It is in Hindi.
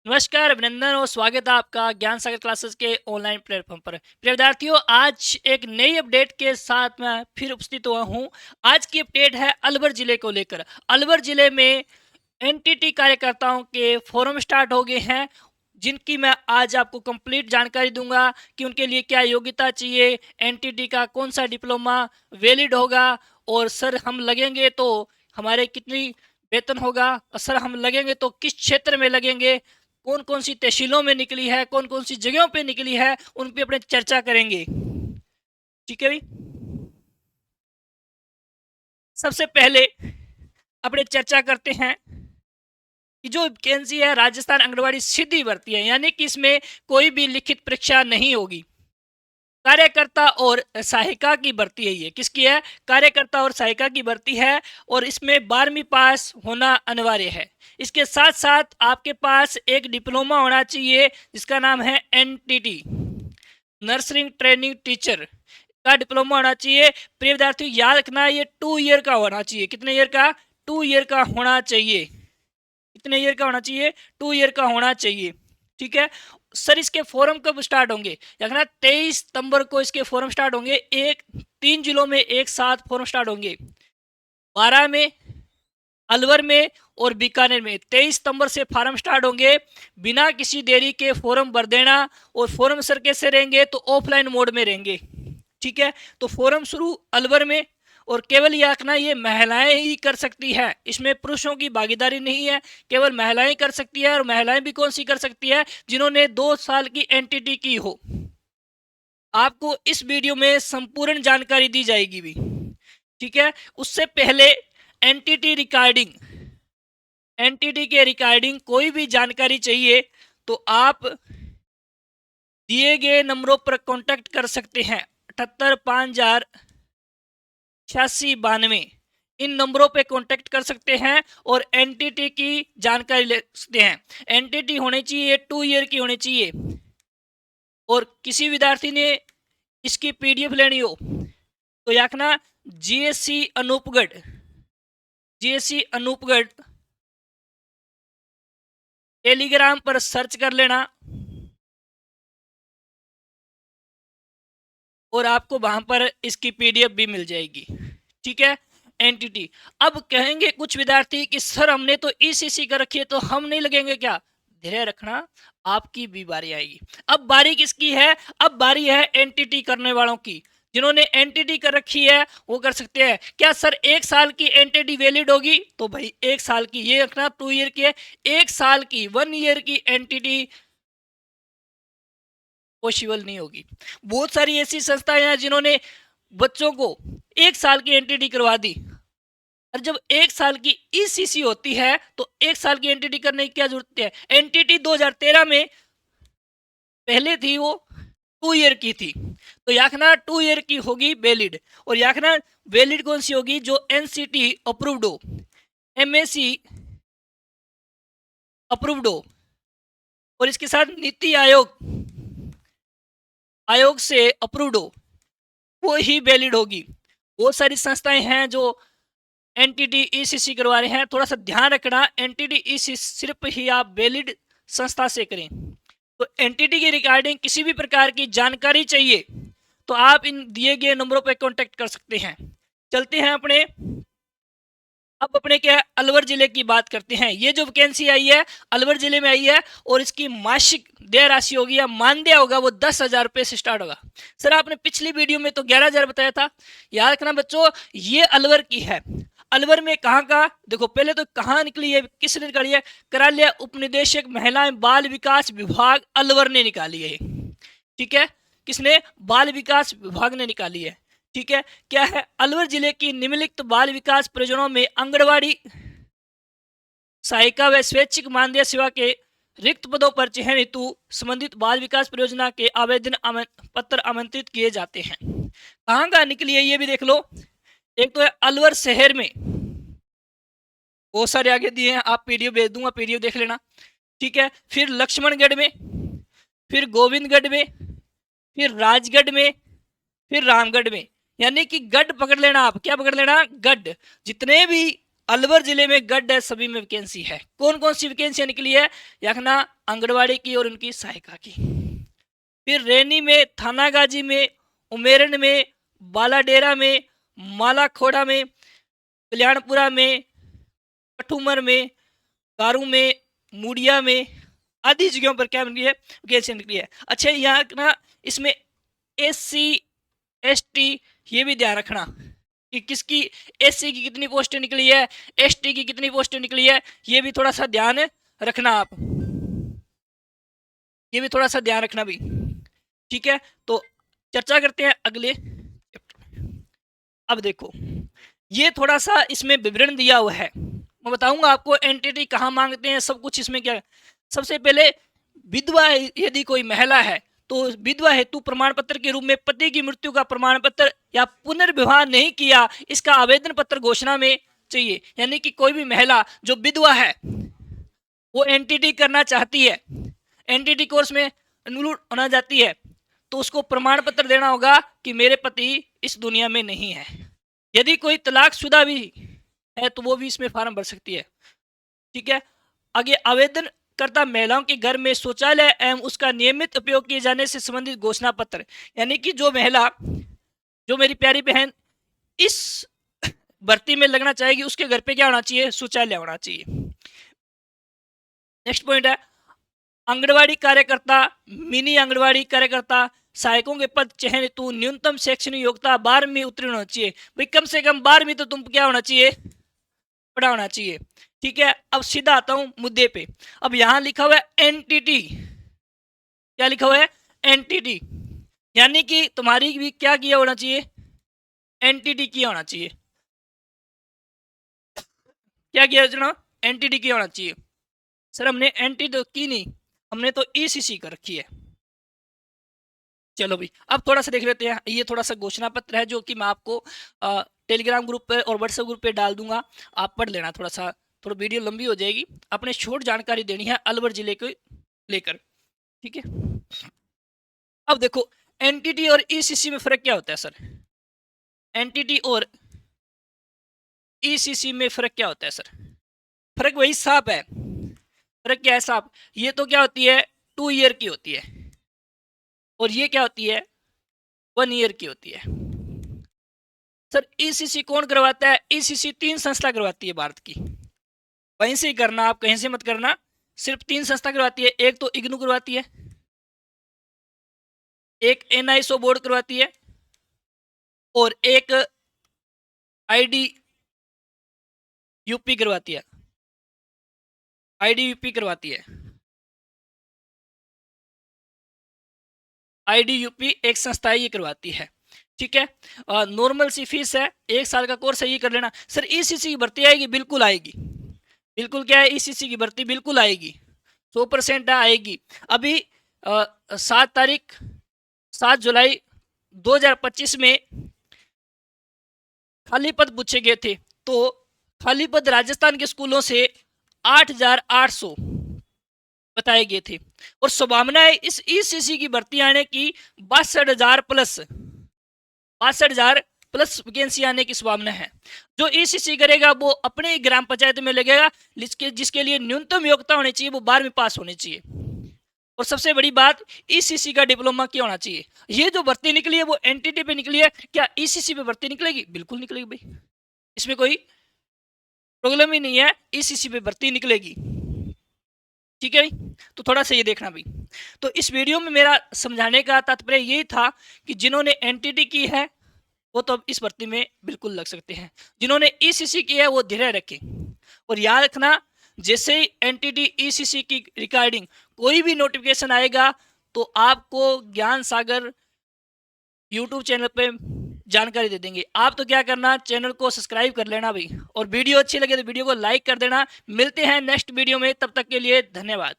नमस्कार, अभिनंदन और स्वागत है आपका ज्ञान सागर क्लासेस के ऑनलाइन प्लेटफॉर्म पर। प्रिय विद्यार्थियों, आज एक नई अपडेट के साथ मैं फिर उपस्थित हुआ हूँ। आज की अपडेट है अलवर जिले को लेकर। अलवर जिले में एनटीटी कार्यकर्ताओं के फोरम स्टार्ट हो गए हैं, जिनकी मैं आज आपको कंप्लीट जानकारी दूंगा कि उनके लिए क्या योग्यता चाहिए, एनटीटी का कौन सा डिप्लोमा वैलिड होगा, और सर हम लगेंगे तो हमारे कितनी वेतन होगा, और सर हम लगेंगे तो किस क्षेत्र में लगेंगे, कौन कौन सी तहसीलों में निकली है, कौन कौन सी जगहों पे निकली है, उन पे अपने चर्चा करेंगे। ठीक है भाई, सबसे पहले अपने चर्चा करते हैं कि जो वैकेंसी है राजस्थान आंगनबाड़ी सीधी भर्ती है, यानी कि इसमें कोई भी लिखित परीक्षा नहीं होगी। कार्यकर्ता और सहायिका की भर्ती है। ये किसकी है? कार्यकर्ता और सहायिका की भर्ती है, और इसमें 12वीं पास होना अनिवार्य है। इसके साथ साथ आपके पास एक डिप्लोमा होना चाहिए जिसका नाम है एनटीटी, नर्सरी ट्रेनिंग टीचर का डिप्लोमा होना चाहिए। प्रिय विद्यार्थियों, याद रखना ये 2 ईयर का होना चाहिए। कितने ईयर का? 2 ईयर का होना चाहिए। कितने ईयर का होना चाहिए? 2 ईयर का होना चाहिए। ठीक है सर, इसके फॉर्म कब स्टार्ट होंगे? देखना 23 सितंबर को इसके फॉर्म स्टार्ट होंगे। 3 जिलों में एक साथ फॉर्म स्टार्ट होंगे, 12 में, अलवर में और बीकानेर में। 23 सितंबर से फॉर्म स्टार्ट होंगे। बिना किसी देरी के फॉर्म भर देना। और फॉर्म सर कैसे रहेंगे? तो ऑफलाइन मोड में रहेंगे। ठीक है, तो फॉर्म शुरू अलवर में, और केवल ये आखना ये महिलाएं ही कर सकती है, इसमें पुरुषों की भागीदारी नहीं है, केवल महिलाएं कर सकती है। और महिलाएं भी कौन सी कर सकती है? जिन्होंने 2 साल की एनटीटी की हो। आपको इस वीडियो में संपूर्ण जानकारी दी जाएगी भी। ठीक है, उससे पहले एनटीटी रिकॉर्डिंग, एनटीटी के रिकॉर्डिंग कोई भी जानकारी चाहिए तो आप दिए गए नंबरों पर कांटेक्ट कर सकते हैं। 78,5000 8692 इन नंबरों पे कांटेक्ट कर सकते हैं और एनटीटी की जानकारी ले सकते हैं। एनटीटी होनी चाहिए 2 ईयर की होनी चाहिए। और किसी विद्यार्थी ने इसकी पीडीएफ लेनी हो तो याकना GSC Anupgarh, GSC Anupgarh Telegram पर सर्च कर लेना, और आपको वहां पर इसकी पीडीएफ भी मिल जाएगी। ठीक है, एनटीटी। अब कहेंगे कुछ विद्यार्थी कि सर हमने तो ईसीसी कर रखी है तो हम नहीं लगेंगे क्या? धैर्य रखना, आपकी भी बारी आएगी। अब बारी किसकी है? अब बारी है एनटीटी करने वालों की। जिन्होंने एनटीटी कर रखी है वो कर सकते हैं। क्या सर 1 साल की एनटीटी वैलिड होगी? तो भाई 1 साल की, ये रखना 2 ईयर की है। 1 साल की 1 ईयर की एनटीटी पॉसिबल नहीं होगी। बहुत सारी ऐसी संस्थाएं हैं जिन्होंने बच्चों को 1 साल की एनटीटी करवा दी। और जब 1 साल की ईसीसी होती है तो 1 साल की एनटीटी करने की क्या जरूरत है? एनटीटी 2013 में पहले थी, वो 2 ईयर की थी, तो याखना 2 ईयर की होगी वैलिड। और याखना वैलिड कौन सी होगी? जो एनसीटी अप्रूव्ड हो, एमएसी अप्रूव्ड हो, और इसके साथ नीति आयोग आयोग से अप्रूव्ड हो, वो ही वैलिड होगी। बहुत सारी संस्थाएं हैं जो एनटीटी ईसीसी करवा रहे हैं। थोड़ा सा ध्यान रखना, एनटीटी ईसीसी सिर्फ ही आप वैलिड संस्था से करें। तो एनटीटी की रिगार्डिंग किसी भी प्रकार की जानकारी चाहिए तो आप इन दिए गए नंबरों पर कांटेक्ट कर सकते हैं। चलते हैं अपने, अब अपने क्या अलवर जिले की बात करते हैं। ये जो वैकेंसी आई है अलवर जिले में आई है, और इसकी मासिक देय राशि होगी या मानदेय होगा वो 10,000 रुपए से स्टार्ट होगा। सर आपने पिछली वीडियो में तो 11,000 बताया था। याद रखना बच्चों, ये अलवर की है। अलवर में कहाँ का? देखो पहले तो कहाँ निकली है, किसने निकाली है? करालिया उप निदेशक महिला बाल विकास विभाग अलवर ने निकाली है। ठीक है, किसने? बाल विकास विभाग ने निकाली है। ठीक है, क्या है? अलवर जिले की निम्नलिखित बाल विकास परियोजनाओं में आंगनबाड़ी सहायिका व स्वैच्छिक मानदेय सेवा के रिक्त पदों पर चयन हेतु संबंधित बाल विकास परियोजना के आवेदन पत्र आमंत्रित किए जाते हैं। कहाँ कहाँ निकली है ये भी देख लो। एक तो है अलवर शहर में, बहुत सारे आगे दिए हैं, आप पीडीएफ भेज दूंगा, पीडीएफ देख लेना। ठीक है, फिर लक्ष्मणगढ़ में, फिर गोविंदगढ़ में, फिर राजगढ़ में, फिर रामगढ़ में। यानी कि गढ़ पकड़ लेना आप। क्या पकड़ लेना? गढ़। जितने भी अलवर जिले में गढ़ है, सभी में वैकेंसी है। कौन कौन सी वैकेंसियां निकली है? यखना आंगनवाड़ी की और उनकी सहायिका की। फिर रैनी में, थानागाजी में, उमेरन में, बालाडेरा में, मालाखोड़ा में, कल्याणपुरा में, कठुमर में, गारू में, मुड़िया में आदि जगहों पर क्या निकली है? वैकेंसी निकली है। अच्छा, यहाँ ना इसमें SC ST ये भी ध्यान रखना कि किसकी SC की कितनी पोस्टें निकली है, ST की कितनी पोस्टें निकली है, ये भी थोड़ा सा ध्यान रखना आप, ये भी थोड़ा सा ध्यान रखना भी। ठीक है, तो चर्चा करते हैं अगले चैप्टर में। अब देखो, ये थोड़ा सा इसमें विवरण दिया हुआ है, मैं बताऊंगा आपको एंटिटी कहाँ मांगते हैं, सब कुछ इसमें क्या है। सबसे पहले विधवा यदि कोई महिला है तो विधवा हेतु प्रमाण पत्र के रूप में पति की मृत्यु का प्रमाण पत्र या पुनर्विवाह नहीं किया इसका आवेदन पत्र घोषणा में चाहिए। यानी कि कोई भी महिला जो विधवा है वो एनटीटी करना चाहती है, एनटीटी कोर्स में इनक्लूड होना चाहती है, तो उसको प्रमाण पत्र देना होगा कि मेरे पति इस दुनिया में नहीं है। यदि कोई तलाकशुदा भी है तो वो भी इसमें फॉर्म भर सकती है। ठीक है, आगे आवेदन करता महिलाओं के घर में शौचालय एवं उसका नियमित उपयोग किए जाने से संबंधित घोषणा पत्र। यानी कि जो महिला, जो मेरी प्यारी बहन इस भर्ती में लगना चाहेगी उसके घर पे क्या होना चाहिए? शौचालय होना चाहिए। नेक्स्ट पॉइंट है आंगनवाड़ी कार्यकर्ता, मिनी आंगनवाड़ी कार्यकर्ता, सहायकों के पद चयन हेतु न्यूनतम शैक्षणिक योग्यता 12वीं उत्तीर्ण होना चाहिए। भाई कम से कम 12वीं तो तुम क्या होना चाहिए? पढ़ा होना चाहिए। ठीक है, अब सीधा आता हूं मुद्दे पे। अब यहां लिखा हुआ है एनटीटी, क्या लिखा हुआ है? एनटीटी, यानी कि तुम्हारी भी क्या किया होना चाहिए? एनटीटी किया होना चाहिए। क्या किया जनाब? एनटीटी किया होना चाहिए। सर हमने एनटीटी तो की नहीं, हमने तो ईसीसी कर रखी है। चलो भाई, अब थोड़ा सा देख लेते हैं। ये थोड़ा सा घोषणा पत्र है जो कि मैं आपको टेलीग्राम ग्रुप पे और व्हाट्सएप ग्रुप पे डाल दूंगा, आप पढ़ लेना। थोड़ा सा, थोड़ा वीडियो लंबी हो जाएगी, अपने शॉर्ट जानकारी देनी है अलवर जिले को लेकर। ठीक है, अब देखो एनटीटी और ईसीसी में फर्क क्या होता है सर? एनटीटी और ईसीसी में फर्क क्या होता है सर? फर्क वही साफ है। फर्क क्या है साफ? ये तो क्या होती है? 2 ईयर की होती है, और ये क्या होती है? 1 ईयर की होती है। सर ईसीसी कौन करवाता है? ईसीसी 3 संस्था करवाती है भारत की, वहीं से ही करना, आप कहीं से मत करना। सिर्फ 3 संस्था करवाती है। एक तो इग्नू करवाती है, एक एनआईएसओ बोर्ड करवाती है, और एक आईडी यूपी करवाती है। आईडी करवाती है। आईडी एक संस्था है, ये करवाती है। ठीक है, नॉर्मल सी फीस है, 1 साल का कोर्स है, ये कर लेना। सर ईसीसी की भर्ती आएगी? बिल्कुल आएगी। बिल्कुल क्या है? ईसीसी की भर्ती बिल्कुल आएगी, 100% आएगी। अभी 7 जुलाई 2025 में खाली पद पूछे गए थे, तो खाली पद राजस्थान के स्कूलों से 8,800 बताए गए थे, और संभावना है इस ईसीसी की भर्ती आने की 62,000 प्लस वैकेंसी आने की संभावना है। जो ईसीसी करेगा वो अपने ग्राम पंचायत में लगेगा, जिसके लिए न्यूनतम योग्यता होनी चाहिए वो 12वीं पास होनी चाहिए, और सबसे बड़ी बात ईसीसी का डिप्लोमा किया होना चाहिए। ये जो भर्ती निकली है वो एनटीटी पे निकली है, क्या ईसीसी पे भर्ती निकलेगी? बिल्कुल निकलेगी भाई, इसमें कोई प्रॉब्लम ही नहीं है, ईसीसी पे भर्ती निकलेगी। ठीक है भाई, तो थोड़ा सा ये देखना भाई। तो इस वीडियो में मेरा समझाने का तात्पर्य यही था कि जिन्होंने एनटीटी की है वो तो अब इस भर्ती में बिल्कुल लग सकते हैं, जिन्होंने ईसीसी की है वो धैर्य रखें। और याद रखना, जैसे ही एनटीटी ईसीसी की रिगार्डिंग कोई भी नोटिफिकेशन आएगा तो आपको ज्ञान सागर यूट्यूब चैनल पे जानकारी दे देंगे। आप तो क्या करना, चैनल को सब्सक्राइब कर लेना भाई, और वीडियो अच्छी लगे तो वीडियो को लाइक कर देना। मिलते हैं नेक्स्ट वीडियो में, तब तक के लिए धन्यवाद।